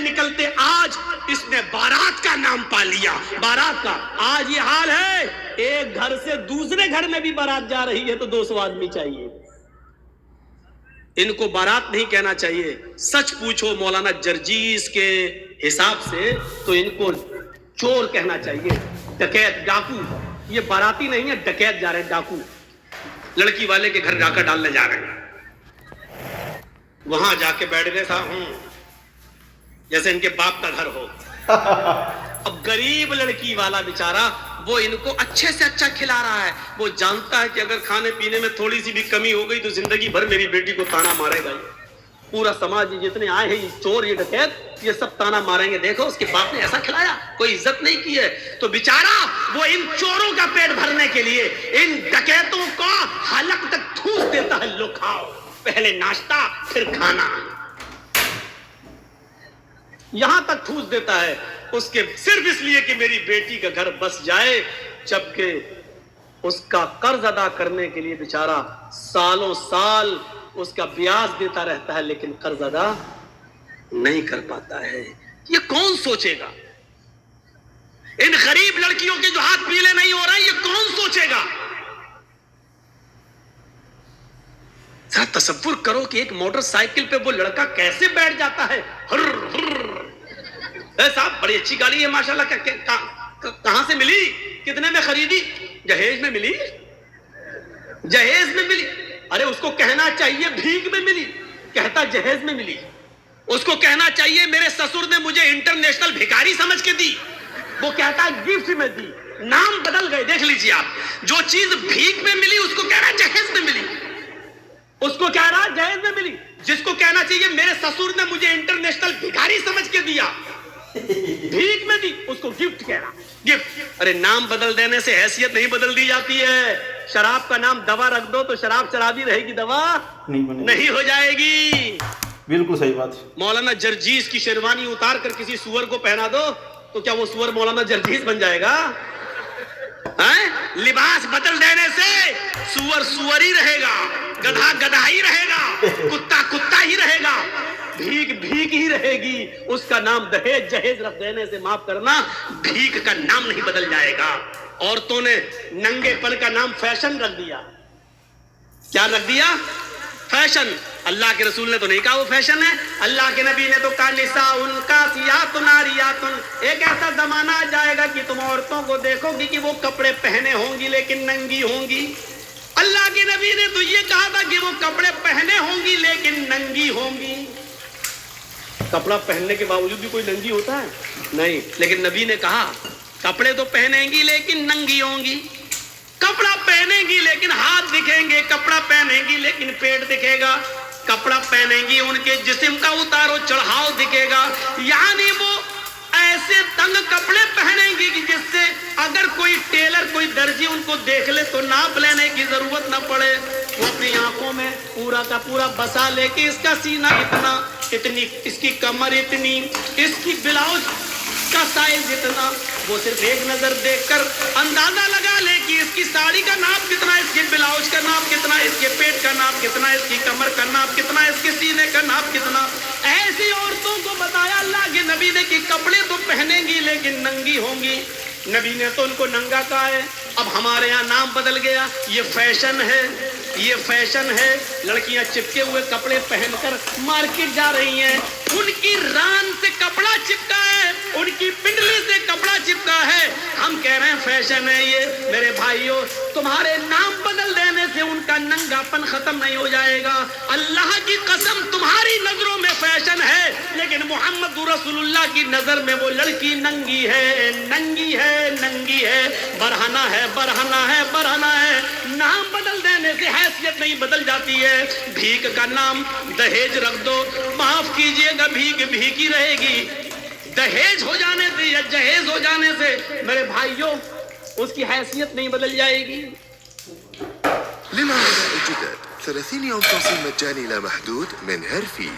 نکلتے آج اس نے بارات کا نام پا لیا، بارات کا۔ آج یہ حال ہے، ایک گھر سے دوسرے گھر میں بھی بارات جا رہی ہے تو 200 آدمی چاہیے۔ ان کو بارات نہیں کہنا چاہیے، سچ پوچھو مولانا جرجیس کے حساب سے تو ان کو چور کہنا چاہیے، ڈکیت، ڈاکو۔ یہ باراتی نہیں ہے، ڈکیت جا رہے ہیں، ڈاکو، لڑکی والے کے گھر ڈاکہ ڈالنے جا رہے ہیں۔ وہاں جا کے بیٹھ گئے صاحب، جیسے ان کے باپ کا گھر ہو۔ اب غریب لڑکی والا بیچارہ وہ ان کو اچھے سے اچھا کھلا رہا ہے، وہ جانتا ہے کہ اگر کھانے پینے میں تھوڑی سی بھی کمی ہو گئی تو زندگی بھر میری بیٹی کو تانا مارے گا۔ پورا سماج جتنے آئے ہیں، یہ چور، یہ ڈکیت، یہ سب تانا ماریں گے، دیکھو اس کے باپ نے ایسا کھلایا، کوئی عزت نہیں کی ہے۔ تو بیچارہ وہ ان چوروں کا پیٹ بھرنے کے لیے ان ڈکیتوں کو حلق تک ٹھوس دیتا ہے، لو کھاؤ، پہلے ناشتہ پھر کھانا، یہاں تک ٹھوس دیتا ہے اس کے، صرف اس لیے کہ میری بیٹی کا گھر بس جائے، جبکہ اس کا قرض ادا کرنے کے لیے بیچارہ سالوں سال اس کا بیاج دیتا رہتا ہے، لیکن قرض ادا نہیں کر پاتا ہے۔ یہ کون سوچے گا؟ ان غریب لڑکیوں کے جو ہاتھ پیلے نہیں ہو رہے ہیں، یہ کون سوچے گا؟ ذرا تصور کرو کہ ایک موٹر سائیکل پہ وہ لڑکا کیسے بیٹھ جاتا ہے، ہر ہر۔ اے صاحب بڑی اچھی گاڑی ہے ماشاءاللہ، کہاں سے ملی، کتنے میں خریدی؟ جہیز میں ملی، جہیز میں ملی۔ ارے اس کو کہنا چاہیے بھیک میں ملی، کہتا جہیز میں ملی۔ اس کو کہنا چاہیے میرے سسر نے مجھے انٹرنیشنل بھکاری سمجھ کے دی، وہ کہتا گفٹ میں دی۔ نام بدل گئے، دیکھ لیجیے آپ، جو چیز بھیک میں ملی اس کو کہہ رہا جہیز میں ملی، اس کو کہہ رہا جہیز میں ملی۔ جس کو کہنا چاہیے میرے سسر نے مجھے انٹرنیشنل بھکاری سمجھ کے دیا، بھیک میں دی، اس کو گفٹ کہہ رہا، گفٹ۔ ارے نام بدل دینے سے حیثیت نہیں بدل دی جاتی ہے۔ شراب کا نام دوا رکھ دو تو شراب شرابی رہے گی، دوا نہیں ہو جائے گی۔ بالکل صحیح بات۔ مولانا جرجیس کی شیروانی اتار کر کسی سور کو پہنا دو تو کیا وہ سور مولانا جرجیس بن جائے گا؟ لباس بدل دینے سے سور سور ہی رہے گا، گدھا گدھا ہی رہے گا، کتا کتا ہی رہے گا، بھیک بھیک ہی رہے گی۔ اس کا نام دہیج جہیز رکھ دینے سے، معاف کرنا، بھیک کا نام نہیں بدل جائے گا۔ عورتوں نے ننگے پن کا نام فیشن رکھ دیا۔ کیا رکھ دیا؟ فیشن۔ اللہ کے رسول نے تو نہیں کہا وہ فیشن ہے، اللہ کے نبی نے تو کہا نساء کاسیات ناریات۔ ایک ایسا زمانہ آ جائے گا کہ تم عورتوں کو دیکھو گی کہ وہ کپڑے پہنے ہوں گی لیکن ننگی ہوں گی۔ اللہ کے نبی نے تو یہ کہا تھا کہ وہ کپڑے پہنے ہوں گی لیکن ننگی ہوں گی۔ کپڑا پہننے کے باوجود بھی کوئی ننگی ہوتا ہے؟ نہیں، لیکن نبی نے کہا کپڑے تو پہنیں گی لیکن ننگی ہوں گی۔ کپڑا پہنیں گی لیکن ہاتھ دکھیں گے، کپڑا پہنیں گی لیکن پیٹ دکھے گا، کپڑا پہنیں گی ان کے جسم کا اتارو چڑھاؤ دکھے گا، یعنی وہ ایسے تنگ کپڑے پہنیں گی کہ جس سے اگر کوئی ٹیلر، کوئی درجی ان کو دیکھ لے تو ناپ لینے کی ضرورت نہ پڑے۔ وہ اپنی آنکھوں میں پورا کا پورا بسا لے کے اس کا سینہ اتنا، اتنی اس کی کمر اتنی، اس کی بلاؤز کا سائز اتنا، وہ صرف ایک نظر دیکھ کر اندازہ لگا لے کہ اس کی ساڑی کا ناپ کتنا، اس کے بلاؤز کا ناپ کتنا، اس کے پیٹ کا ناپ کتنا، اس کی کمر کا ناپ کتنا، اس کے سینے کا ناپ کتنا۔ ایسی عورتوں کو بتایا اللہ کے نبی نے کہ کپڑے تو پہنیں گی لیکن ننگی ہوں گی۔ نبی نے تو ان کو ننگا کہا ہے۔ اب ہمارے یہاں نام بدل گیا، یہ فیشن ہے، یہ فیشن ہے۔ لڑکیاں چپکے ہوئے کپڑے پہن کر مارکیٹ جا رہی ہیں، ان کی ران سے کپڑا چپکا ہے، ان کی پنڈلی سے کپڑا چپکا ہے، ہم کہہ رہے ہیں فیشن ہے یہ۔ میرے بھائیوں، تمہارے نام بدل دینے سے ان کا ننگا پن ختم نہیں ہو جائے گا۔ اللہ کی قسم تمہاری نظروں میں فیشن ہے، لیکن محمد رسول اللہ کی نظر میں وہ لڑکی ننگی ہے، ننگی ہے، ننگی ہے، برہنہ ہے، برہنہ ہے، برہنہ ہے۔ نام بدل دینے سے حیثیت نہیں بدل جاتی ہے۔ بھیک کا نام دہیج رکھ دو، معاف کیجئے گا، بھیک بھیک ہی رہے گی۔ دہیج ہو جانے سے یا جہیز ہو جانے سے میرے بھائیوں اس کی حیثیت نہیں بدل جائے گی۔ للعملاء الجدد 30 يوم توصيل مجاني لا محدود من هيرفي.